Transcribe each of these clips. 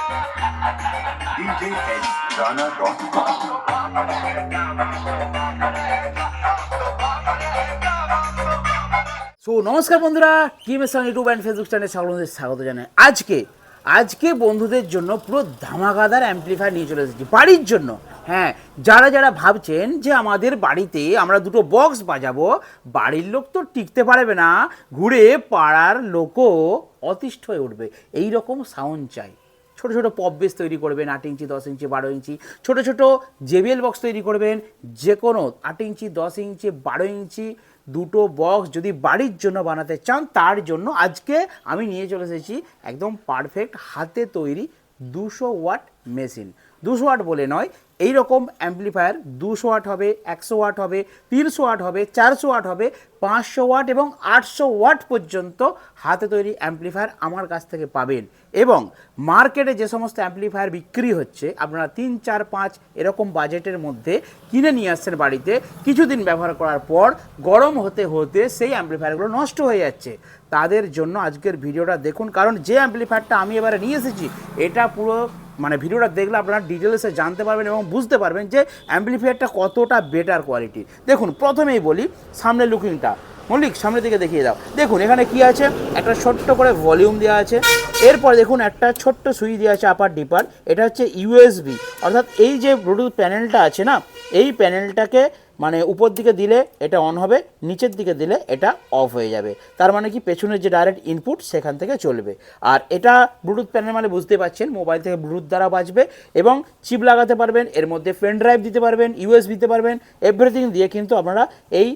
So নমস্কার বন্ধুরা, কিমের সঙ্গে ইউটিউব অ্যান্ড ফেসবুক চ্যানেলে সকলদের স্বাগত জানাই। আজকে বন্ধুদের জন্য পুরো ধামাকাদার অ্যাম্পলিফায়ার নিয়ে চলে এসেছি বাড়ির জন্য। হ্যাঁ, যারা ভাবছেন যে আমাদের বাড়িতে আমরা দুটো বক্স বাজাবো, বাড়ির লোক তো টিকতে পারবে না, ঘুরে পাড়ার লোকও অতিষ্ঠ হয়ে উঠবে, এই রকম সাউন্ড চাই। ছোটো ছোটো পপ বেস তৈরি করবেন 8 ইঞ্চি 10 ইঞ্চি 12 ইঞ্চি, ছোটো ছোটো জেবিএল বক্স তৈরি করবেন, যে কোনো 8 ইঞ্চি 10 ইঞ্চি 12 ইঞ্চি দুটো বক্স যদি বাড়ির জন্য বানাতে চান, তার জন্য আজকে আমি নিয়ে চলে এসেছি একদম পারফেক্ট হাতে তৈরি 200 ওয়াট মেশিন। 200 ওয়াট বলে নয়, এই রকম অ্যাম্পলিফায়ার 200 ওয়াট হবে, 100 ওয়াট হবে, 300 ওয়াট হবে, 400 ওয়াট হবে, 500 ওয়াট এবং 800 ওয়াট পর্যন্ত হাতে তৈরি অ্যাম্পলিফায়ার আমার কাছ থেকে পাবেন। এবং মার্কেটে যে সমস্ত অ্যাম্পলিফায়ার বিক্রি হচ্ছে, আপনারা 3, 4, 5 এরকম বাজেটের মধ্যে কিনে নিয়ে আসছেন বাড়িতে, কিছুদিন ব্যবহার করার পর গরম হতে হতে সেই অ্যাম্পলিফায়ারগুলো নষ্ট হয়ে যাচ্ছে। তাদের জন্য আজকের ভিডিওটা দেখুন, কারণ যে অ্যাম্পলিফায়ারটা আমি এবারে নিয়ে এসেছি, এটা পুরো ভিডিওটা দেখলে আপনারা ডিটেলসে জানতে পারবেন এবং বুঝতে পারবেন যে অ্যাম্পলিফায়ারটা কতটা বেটার কোয়ালিটি। দেখুন, প্রথমেই বলি সামনের লুকিংটা। মল্লিক, সামনের দিকে দেখিয়ে দাও। দেখুন এখানে কি আছে, একটা ছোট্ট করে ভলিউম দেওয়া আছে, এরপর দেখুন একটা ছোট্ট সুইচ দেওয়া আছে আপার ডিপার। এটা হচ্ছে ইউএসবি, অর্থাৎ এই যে ব্লুটুথ প্যানেলটা আছে না, এই প্যানেলটাকে উপর দিকে দিলে এটা অন হবে, নিচের দিকে দিলে এটা অফ হয়ে যাবে। তার মানে কি, পেছনের যে ডাইরেক্ট ইনপুট সেখান থেকে চলবে। আর এটা ব্লুটুথ প্যানেল বুঝতে পারছেন, মোবাইল থেকে ব্লুটুথ দ্বারা বাজবে এবং চিপ লাগাতে পারবেন, এর মধ্যে পেন ড্রাইভ দিতে পারবেন, ইউএসবি দিতে পারবেন, এভরিথিং দিয়ে কিন্তু আপনারা এই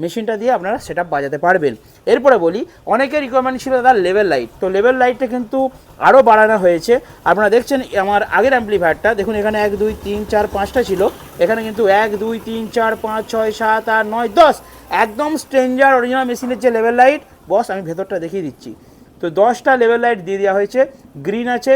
মেশিনটা দিয়ে আপনারা সেটআপ বাজাতে পারবেন। এরপরে বলি, অনেকের রিকোয়ারমেন্ট ছিল দাদা লেভেল লাইট, তো লেভেল লাইটটা কিন্তু আরও বাড়ানো হয়েছে। আপনারা দেখছেন আমার আগের অ্যাম্পলিফায়ারটা, দেখুন এখানে 1 2 3 4 5টা ছিল, এখানে কিন্তু 1 2 3 4 5 6 7 8 9 10 একদম স্ট্রেঞ্জার অরিজিনাল মেশিনের যে লেভেল লাইট, বস আমি ভেতরটা দেখিয়ে দিচ্ছি। তো 10টা লেভেল লাইট দিয়ে দেওয়া হয়েছে, গ্রিন আছে,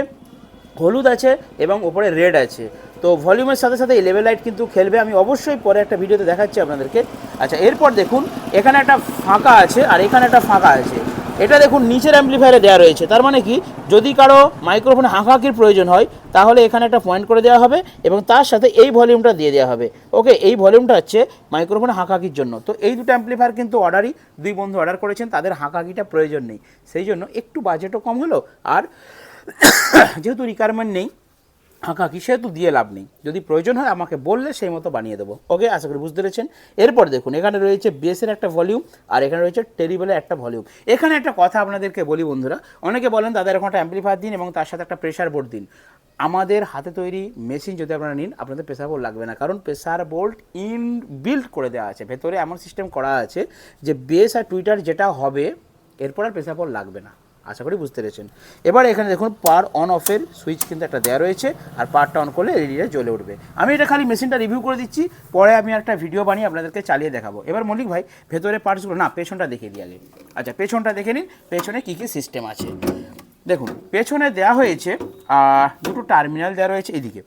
হলুদ আছে এবং ওপরে রেড আছে। তো ভলিউমের সাথে সাথে এই লেভেল লাইট কিন্তু খেলবে, আমি অবশ্যই পরে একটা ভিডিওতে দেখাচ্ছি আপনাদেরকে। আচ্ছা, এরপর দেখুন এখানে একটা ফাঁকা আছে আর এখানে একটা ফাঁকা আছে, এটা দেখুন নিচের অ্যাম্পলিফায়ারে দেওয়া রয়েছে। তার মানে কি, যদি কারো মাইক্রোফোনে হাঁকাকির প্রয়োজন হয় তাহলে এখানে একটা পয়েন্ট করে দেওয়া হবে এবং তার সাথে এই ভলিউমটা দিয়ে দেওয়া হবে। ওকে, এই ভলিউমটা হচ্ছে মাইক্রোফোনে হাঁকাকির জন্য। তো এই দুটো অ্যাম্পলিফায়ার কিন্তু অর্ডারই, 2 বন্ধু অর্ডার করেছেন, তাদের হাঁকাকিটা প্রয়োজন নেই, সেই জন্য একটু বাজেটও কম হলো। আর যেহেতু রিকোয়ারমেন্ট নেই হাঁকাকি, সেহেতু দিয়ে লাভ নেই, যদি প্রয়োজন হয় আমাকে বললে সেই মতো বানিয়ে দেবো। ওকে, আশা করি বুঝতে পেরেছেন। এরপর দেখুন এখানে রয়েছে বেসের একটা ভলিউম আর এখানে রয়েছে টেরিবেলের একটা ভলিউম। এখানে একটা কথা আপনাদেরকে বলি বন্ধুরা, অনেকে বলেন দাদা এরকম একটা অ্যাম্পলিফায়ার দিন এবং তার সাথে একটা প্রেসার বোর্ড দিন। আমাদের হাতে তৈরি মেশিন যদি আপনারা নিন, আপনাদের প্রেসার বোর্ড লাগবে না, কারণ প্রেসার বোর্ড বিল্ড করে দেওয়া আছে, ভেতরে এমন সিস্টেম করা আছে যে বেস আর টুইটার যেটা হবে, এরপর আর প্রেসার বোর্ড লাগবে না। আশা করি বুঝতে পেরেছেন। এবার এখানে দেখুন পাওয়ার অন অফের সুইচ কিন্তু একটা দেওয়া রয়েছে, আর পাওয়ারটা অন করলে এলইডিটা জ্বলে উঠবে। আমি এটা খালি মেশিনটা রিভিউ করে দিচ্ছি, পরে আমি একটা ভিডিও বানিয়ে আপনাদেরকে চালিয়ে দেখাবো। এবার মল্লিক ভাই, ভেতরে পার্টসগুলো না, পেছনটা দেখিয়ে দিই আগে। আচ্ছা, পেছনটা দেখে নিন, পেছনে কী কী সিস্টেম আছে। দেখুন পেছনে দেওয়া হয়েছে দুটো টার্মিনাল দেওয়া রয়েছে এদিকে,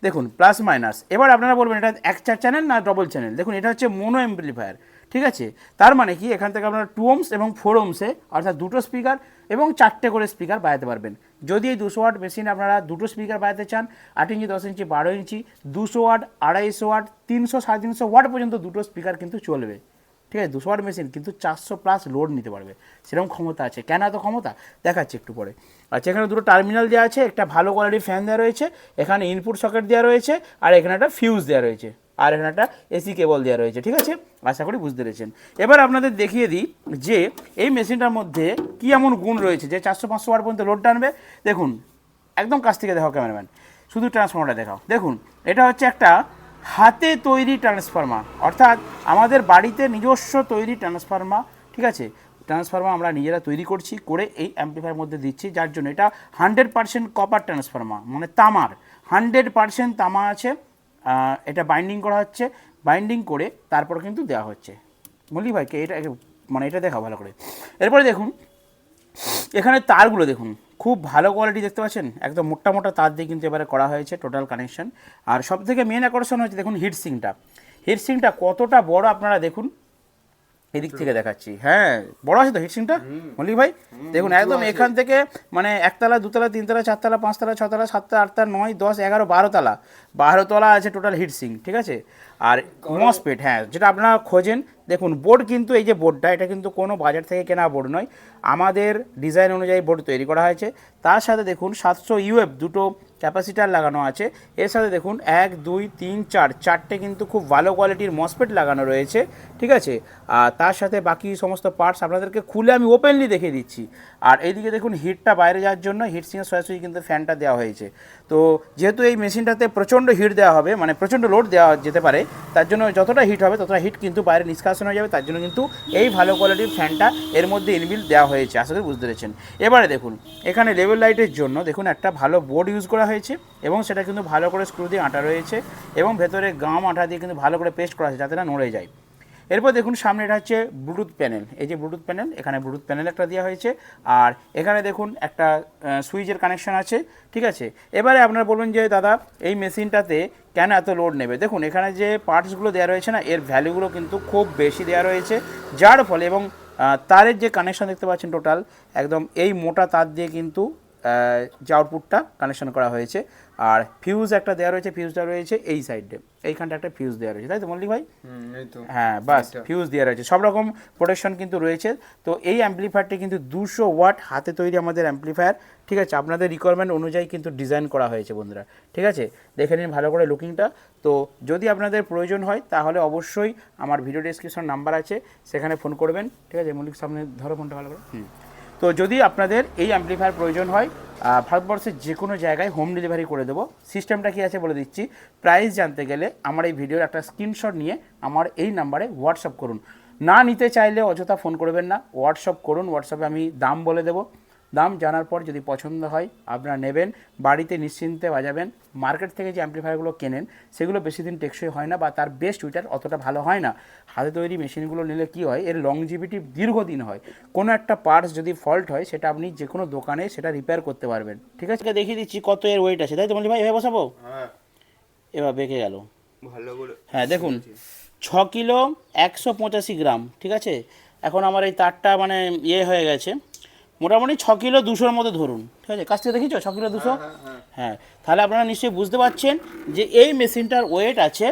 দেখুন প্লাস মাইনাস। এবার আপনারা বলবেন এটা 1/4 চ্যানেল না ডবল চ্যানেল। দেখুন এটা হচ্ছে মোনো অ্যাম্পলিফায়ার, ঠিক আছে। তার মানে কি, এখান থেকে আপনারা 2 ohms এবং 4 ohmসে অর্থাৎ দুটো স্পিকার এবং 4টে করে স্পিকার বাজাতে পারবেন। যদি এই 200 ওয়াট মেশিন আপনারা দুটো স্পিকার বাজাতে চান, 8 ইঞ্চি 10 ইঞ্চি 12 ইঞ্চি, 200 ওয়াট 250 ওয়াট 300 350 ওয়াট পর্যন্ত দুটো স্পিকার কিন্তু চলবে, ঠিক আছে। 200 ওয়াট মেশিন কিন্তু 400+ লোড নিতে পারবে, সেরকম ক্ষমতা আছে। কেন এত ক্ষমতা দেখাচ্ছি একটু পরে। আচ্ছা, এখানে দুটো টার্মিনাল দেওয়া আছে, একটা ভালো কোয়ালিটির ফ্যান দেওয়া রয়েছে, এখানে ইনপুট সকেট দেওয়া রয়েছে, আর এখানে একটা ফিউজ দেওয়া রয়েছে, আর এখানে একটা এসি কেবল দেওয়া রয়েছে, ঠিক আছে। আশা করি বুঝতে পেরেছেন। এবার আপনাদের দেখিয়ে দিই যে এই মেশিনটার মধ্যে কী এমন গুণ রয়েছে যে 400-500 ওয়াট পর্যন্ত লোড টানবে। দেখুন একদম কাছ থেকে দেখাও ক্যামেরাম্যান, শুধু ট্রান্সফর্মারটা দেখাও। দেখুন এটা হচ্ছে একটা হাতে তৈরি ট্রান্সফর্মার, অর্থাৎ আমাদের বাড়িতে নিজস্ব তৈরি ট্রান্সফর্মার, ঠিক আছে। ট্রান্সফর্মার আমরা নিজেরা তৈরি করছি, করে এই অ্যাম্পলিফায়ার মধ্যে দিচ্ছি, যার জন্য এটা 100% কপার ট্রান্সফর্মার, তামার, 100% তামা আছে। এটা বাইন্ডিং করা হচ্ছে, বাইন্ডিং করে তারপর কিন্তু দেওয়া হচ্ছে। মল্লিক ভাইকে এটা এটা দেখাও ভালো করে। এরপরে দেখুন এখানে তারগুলো দেখুন, খুব ভালো কোয়ালিটি দেখতে পাচ্ছেন, একদম মোটা মোটা তার দিয়ে কিন্তু এবারে করা হয়েছে টোটাল কানেকশন। আর সব থেকে মেন আকর্ষণ হচ্ছে দেখুন হিটসিংটা কতটা বড় আপনারা দেখুন, এদিক থেকে দেখাচ্ছি, হ্যাঁ বড় আছে তো হিটসিংটা মল্লিক ভাই, দেখুন একদম এখান থেকে মানে 1তলা 2তলা 3তলা 4তলা 5তলা 6তলা 7তলা 8তলা 9 10 11 12তলা, 12তলা আছে টোটাল হিটসিং, ঠিক আছে। আর মসপেট, হ্যাঁ যেটা আপনারা খোঁজেন, দেখুন বোর্ড কিন্তু এই যে বোর্ডটা, এটা কিন্তু কোনো বাজার থেকে কেনা বোর্ড নয়, আমাদের ডিজাইন অনুযায়ী বোর্ড তৈরি করা হয়েছে। তার সাথে দেখুন 700 ইউএফ দুটো ক্যাপাসিটার লাগানো আছে, এর সাথে দেখুন 1 2 3 4 চারটে কিন্তু খুব ভালো কোয়ালিটির মসপেট লাগানো রয়েছে, ঠিক আছে। আর তার সাথে বাকি সমস্ত পার্টস আপনাদেরকে খুলে আমি ওপেনলি দেখিয়ে দিচ্ছি। আর এইদিকে দেখুন হিটটা বাইরে যাওয়ার জন্য হিটসিংয়ের সরাসরি কিন্তু ফ্যানটা দেওয়া হয়েছে। তো যেহেতু এই মেশিনটাতে প্রচণ্ড হিট দেওয়া হবে, মানে প্রচণ্ড লোড দেওয়া যেতে পারে, তার জন্য যতটা হিট হবে ততটা হিট কিন্তু বাইরে নিষ্কাশন হয়ে যাবে, তার জন্য কিন্তু এই ভালো কোয়ালিটির ফ্যানটা এর মধ্যে ইনবিল্ট দেওয়া হয়েছে, আশা করি বুঝতে পেরেছেন। এবারে দেখুন এখানে লেভেল লাইটের জন্য দেখুন একটা ভালো বোর্ড ইউজ করা হয়েছে এবং সেটা কিন্তু ভালো করে স্ক্রু দিয়ে আটা রয়েছে এবং ভেতরে গাম আঠা দিয়ে কিন্তু ভালো করে পেস্ট করা আছে যাতে না নড়ে যায়। এরপর দেখুন সামনে এটা হচ্ছে ব্লুটুথ প্যানেল, এই যে ব্লুটুথ প্যানেল, এখানে ব্লুটুথ প্যানেল একটা দেওয়া হয়েছে, আর এখানে দেখুন একটা সুইচের কানেকশন আছে, ঠিক আছে। এবারে আপনারা বলবেন যে দাদা এই মেশিনটাতে কেন এত লোড নেবে, দেখুন এখানে যে পার্টসগুলো দেওয়া রয়েছে না, এর ভ্যালুগুলো কিন্তু খুব বেশি দেওয়া রয়েছে, যার ফলে এবং তারের যে কানেকশন দেখতে পাচ্ছেন টোটাল একদম এই মোটা তার দিয়ে কিন্তু যে আউটপুটটা কানেকশন করা হয়েছে। আর ফিউজ একটা দেওয়া রয়েছে, ফিউজটা রয়েছে এই সাইডে, এইখানটা একটা ফিউজ দেওয়া রয়েছে, তাই তো মল্লিক ভাই? হ্যাঁ বাস ফিউজ দেওয়া রয়েছে, সব রকম প্রোটেকশন কিন্তু রয়েছে। তো এই অ্যাম্পলিফায়ারটি কিন্তু 200 ওয়াট হাতে তৈরি আমাদের অ্যাম্পলিফায়ার, ঠিক আছে, আপনাদের রিকোয়ারমেন্ট অনুযায়ী কিন্তু ডিজাইন করা হয়েছে বন্ধুরা, ঠিক আছে। দেখে নিন ভালো করে লুকিংটা। তো যদি আপনাদের প্রয়োজন হয় তাহলে অবশ্যই আমার ভিডিও ডেসক্রিপশন নাম্বার আছে, সেখানে ফোন করবেন, ঠিক আছে। মল্লিক সামনে ধরো ফোনটা ভালো করে। তো যদি আপনাদের এই অ্যাম্পলিফায়ার প্রয়োজন হয় ভারতবর্ষের যে কোনো জায়গায় হোম ডেলিভারি করে দেবো। সিস্টেমটা কী আছে বলে দিচ্ছি। প্রাইস জানতে গেলে আমার এই ভিডিওর একটা স্ক্রিনশট নিয়ে আমার এই নাম্বারে হোয়াটসঅ্যাপ করুন। না নিতে চাইলে অযথা ফোন করবেন না, হোয়াটসঅ্যাপ করুন, হোয়াটসঅ্যাপে আমি দাম বলে দেবো। দাম জানার পর যদি পছন্দ হয় আপনারা নেবেন, বাড়িতে নিশ্চিন্তে বাজাবেন। মার্কেট থেকে যে অ্যাম্পলিফায়ারগুলো কেনেন সেগুলো বেশি দিন টেকসই হয় না বা তার বেস্ট উইটার অতটা ভালো হয় না। হাতে তৈরি মেশিনগুলো নিলে কী হয়, এর লংজিভিটি দীর্ঘদিন হয়। কোনো একটা পার্টস যদি ফল্ট হয় সেটা আপনি যে কোনো দোকানে সেটা রিপেয়ার করতে পারবেন, ঠিক আছে। দেখিয়ে দিচ্ছি কত এর ওয়েট আছে, তাই তো মল্লিক ভাই? এভাবে বসাবো, এবার বেঁকে গেল ভালো করে, হ্যাঁ দেখুন 6 কিলো 185 গ্রাম, ঠিক আছে। এখন আমার এই তারটা মানে ইয়ে হয়ে গেছে, মোটামুটি 6 কিলো 200-র মতো ধরুন, ঠিক আছে। কাছ থেকে দেখিছো 6 কিলো 200, হ্যাঁ। তাহলে আপনারা নিশ্চয়ই বুঝতে পারছেন যে এই মেশিনটার ওয়েট আছে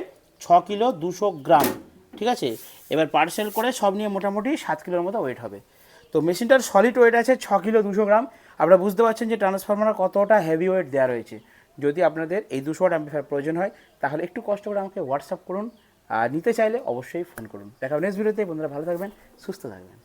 6 কিলো 200 গ্রাম, ঠিক আছে। এবার পার্সেল করে সব নিয়ে মোটামুটি 7 কিলোর মতো ওয়েট হবে। তো মেশিনটার সলিড ওয়েট আছে 6 কিলো 200 গ্রাম। আপনারা বুঝতে পারছেন যে ট্রান্সফরমার কতটা হেভি ওয়েট দেওয়া রয়েছে। যদি আপনাদের এই 200 ওয়াট অ্যাম্পলিফায়ার প্রয়োজন হয় তাহলে একটু কষ্ট করে আমাকে হোয়াটসঅ্যাপ করুন, আর নিতে চাইলে অবশ্যই ফোন করুন। দেখা হবে নেক্সট ভিডিওতে। বন্ধুরা ভালো থাকবেন, সুস্থ থাকবেন।